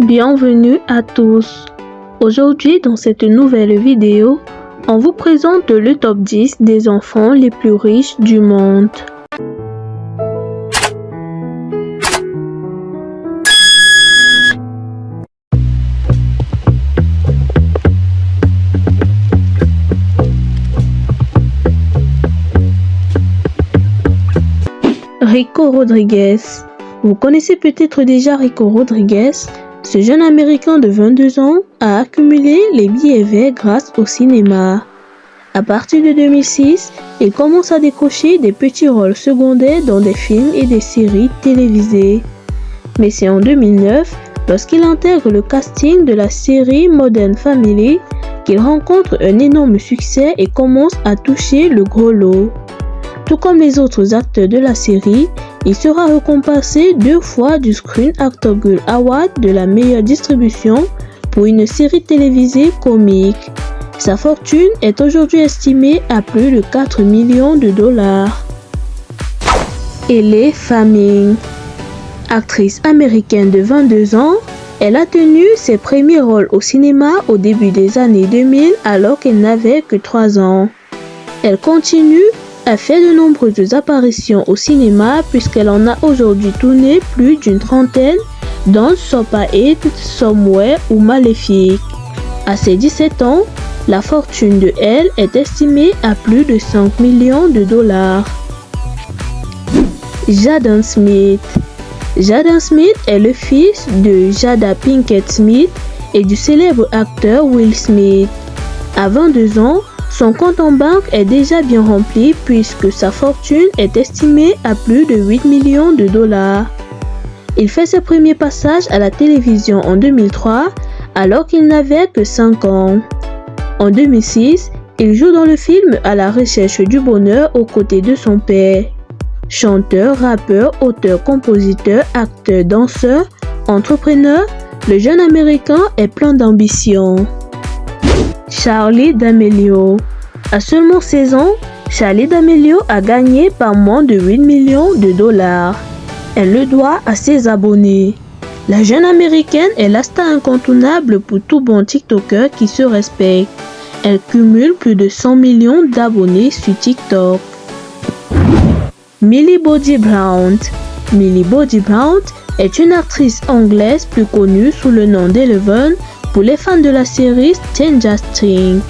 Bienvenue à tous. Aujourd'hui, dans cette nouvelle vidéo, on vous présente le top 10 des enfants les plus riches du monde. Rico Rodriguez. Vous connaissez peut-être déjà Rico Rodriguez. Ce jeune Américain de 22 ans a accumulé les billets verts grâce au cinéma. À partir de 2006, il commence à décrocher des petits rôles secondaires dans des films et des séries télévisées. Mais c'est en 2009, lorsqu'il intègre le casting de la série Modern Family, qu'il rencontre un énorme succès et commence à toucher le gros lot. Tout comme les autres acteurs de la série, il sera récompensé 2 fois du Screen Actor Guild Award de la meilleure distribution pour une série télévisée comique. Sa fortune est aujourd'hui estimée à plus de 4 millions de dollars. Elle Fanning. Actrice américaine de 22 ans, elle a tenu ses premiers rôles au cinéma au début des années 2000 alors qu'elle n'avait que 3 ans. Elle continue a fait de nombreuses apparitions au cinéma puisqu'elle en a aujourd'hui tourné plus d'une trentaine, dont Super 8, Somewhere ou Maléfique. À ses 17 ans, la fortune de elle est estimée à plus de 5 millions de dollars. Jaden Smith. Jaden Smith est le fils de Jada Pinkett Smith et du célèbre acteur Will Smith. À 22 ans, son compte en banque est déjà bien rempli puisque sa fortune est estimée à plus de 8 millions de dollars. Il fait ses premiers passages à la télévision en 2003 alors qu'il n'avait que 5 ans. En 2006, il joue dans le film À la recherche du bonheur aux côtés de son père. Chanteur, rappeur, auteur, compositeur, acteur, danseur, entrepreneur, le jeune Américain est plein d'ambition. Charli D'Amelio. À seulement 16 ans, Charli D'Amelio a gagné par moins de 8 millions de dollars. Elle le doit à ses abonnés. La jeune américaine est la star incontournable pour tout bon TikToker qui se respecte. Elle cumule plus de 100 millions d'abonnés sur TikTok. Millie Bobby Brown. Millie Bobby Brown est une actrice anglaise plus connue sous le nom d'Eleven pour les fans de la série Stranger Things.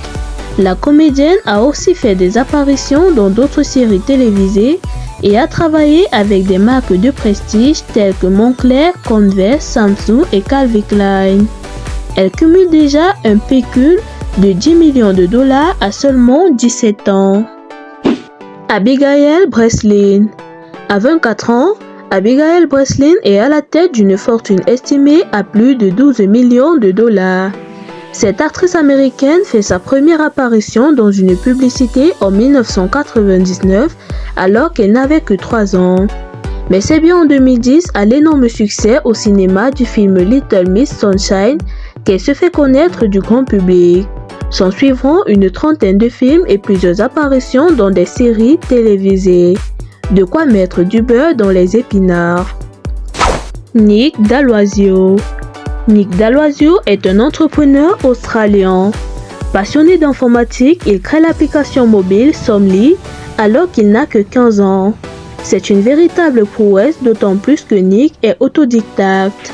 La comédienne a aussi fait des apparitions dans d'autres séries télévisées et a travaillé avec des marques de prestige telles que Moncler, Converse, Samsung et Calvin Klein. Elle cumule déjà un pécule de 10 millions de dollars à seulement 17 ans. Abigail Breslin. À 24 ans, Abigail Breslin est à la tête d'une fortune estimée à plus de 12 millions de dollars. Cette actrice américaine fait sa première apparition dans une publicité en 1999 alors qu'elle n'avait que 3 ans. Mais c'est bien en 2010, à l'énorme succès au cinéma du film Little Miss Sunshine, qu'elle se fait connaître du grand public. S'en suivront une trentaine de films et plusieurs apparitions dans des séries télévisées. De quoi mettre du beurre dans les épinards. Nick D'Aloisio. Nick D'Aloisio est un entrepreneur australien. Passionné d'informatique, il crée l'application mobile Somly alors qu'il n'a que 15 ans. C'est une véritable prouesse, d'autant plus que Nick est autodidacte.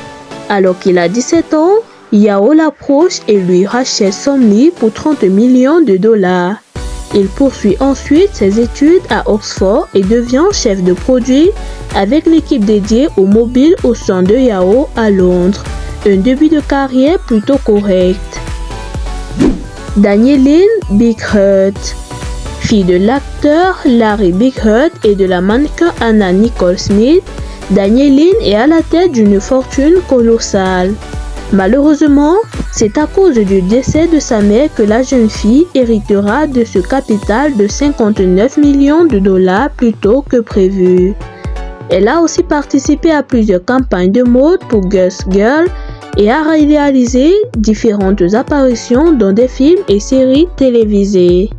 Alors qu'il a 17 ans, Yahoo l'approche et lui rachète Somly pour 30 millions de dollars. Il poursuit ensuite ses études à Oxford et devient chef de produit avec l'équipe dédiée au mobile au sein de Yahoo à Londres. Un début de carrière plutôt correct. Danieline Bighurt. Fille de l'acteur Larry Bighurt et de la mannequin Anna Nicole Smith, Danieline est à la tête d'une fortune colossale. Malheureusement, c'est à cause du décès de sa mère que la jeune fille héritera de ce capital de 59 millions de dollars plus tôt que prévu. Elle a aussi participé à plusieurs campagnes de mode pour Girls Girl et a réalisé différentes apparitions dans des films et séries télévisées.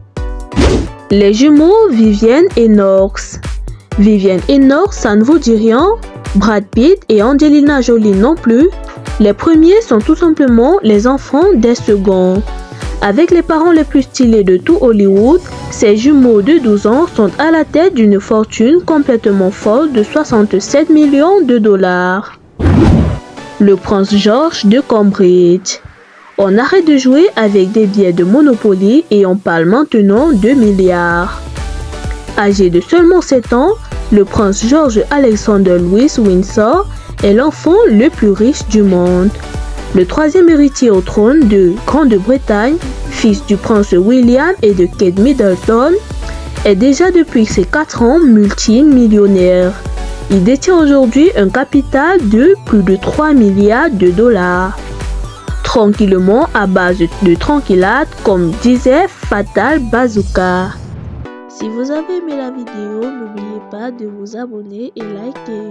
Les jumeaux Vivienne et Knox. Vivienne et Knox, ça ne vous dit rien? Brad Pitt et Angelina Jolie non plus. Les premiers sont tout simplement les enfants des seconds. Avec les parents les plus stylés de tout Hollywood, ces jumeaux de 12 ans sont à la tête d'une fortune complètement folle de 67 millions de dollars. Le prince George de Cambridge. On arrête de jouer avec des billets de Monopoly et on parle maintenant de milliards. Âgé de seulement 7 ans, le prince George Alexander Louis Windsor est l'enfant le plus riche du monde. Le troisième héritier au trône de Grande-Bretagne, fils du prince William et de Kate Middleton, est déjà depuis ses 4 ans multimillionnaire. Il détient aujourd'hui un capital de plus de 3 milliards de dollars. Tranquillement à base de tranquillade, comme disait Fatal Bazooka. Si vous avez aimé la vidéo, n'oubliez pas de vous abonner et liker.